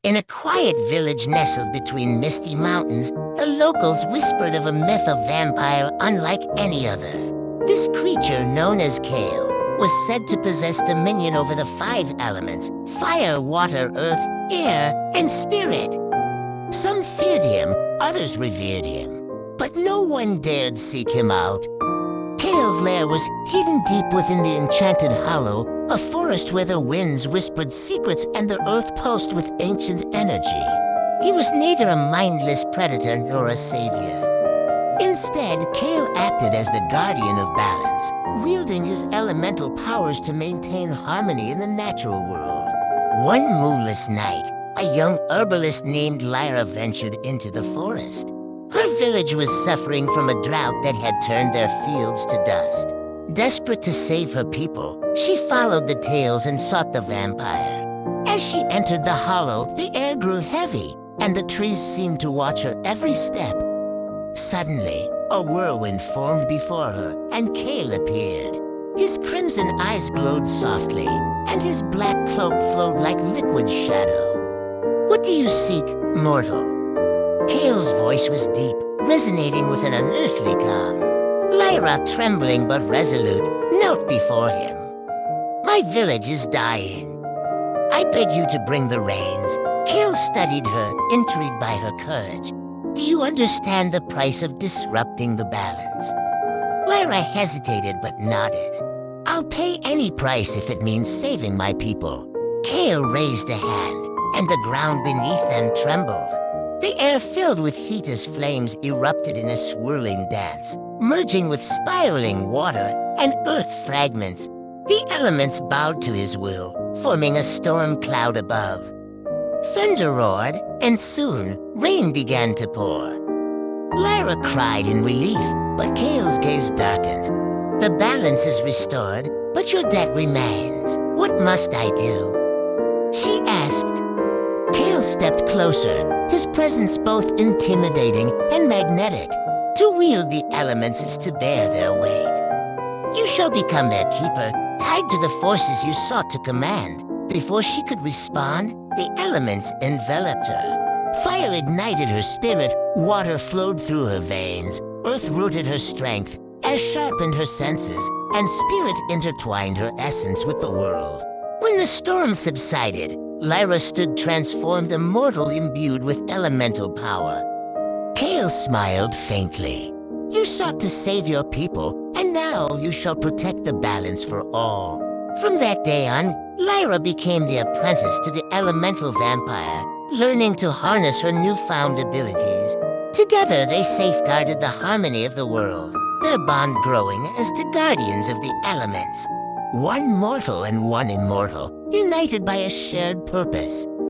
In a quiet village nestled between misty mountains, the locals whispered of a myth of vampire unlike any other. This creature, known as Kael, was said to possess dominion over the 5 elements: fire, water, earth, air, and spirit. Some feared him, others revered him, but no one dared seek him out. Kael's lair was hidden deep within the enchanted hollow, a forest where the winds whispered secrets and the earth pulsed with ancient energy. He was neither a mindless predator nor a savior. Instead, Kael acted as the guardian of balance, wielding his elemental powers to maintain harmony in the natural world. One moonless night, a young herbalist named Lyra ventured into the forest. Her village was suffering from a drought that had turned their fields to dust. Desperate to save her people, she followed the tales and sought the vampire. As she entered the hollow, the air grew heavy, and the trees seemed to watch her every step. Suddenly, a whirlwind formed before her, and Kael appeared. His crimson eyes glowed softly, and his black cloak flowed like liquid shadow. "What do you seek, mortal?" Kael's voice was deep, resonating with an unearthly calm. Lyra, trembling but resolute, knelt before him. "My village is dying. I beg you to bring the rains." Kael studied her, intrigued by her courage. "Do you understand the price of disrupting the balance?" Lyra hesitated but nodded. "I'll pay any price if it means saving my people." Kael raised a hand, and the ground beneath them trembled. The air filled with heat as flames erupted in a swirling dance, merging with spiraling water and earth fragments. The elements bowed to his will, forming a storm cloud above. Thunder roared, and soon rain began to pour. Lyra cried in relief, but Kael's gaze darkened. "The balance is restored, but your debt remains. What must I do?" she asked. Kael stepped closer, his presence both intimidating and magnetic. To wield the elements is to bear their weight. "You shall become their keeper, tied to the forces you sought to command." Before she could respond, the elements enveloped her. Fire ignited her spirit, water flowed through her veins, earth rooted her strength, air sharpened her senses, and spirit intertwined her essence with the world. When the storm subsided, Lyra stood transformed, a mortal imbued with elemental power. Kael smiled faintly. "You sought to save your people, and now you shall protect the balance for all." From that day on, Lyra became the apprentice to the elemental vampire, learning to harness her newfound abilities. Together they safeguarded the harmony of the world, their bond growing as the guardians of the elements. One mortal and one immortal, united by a shared purpose.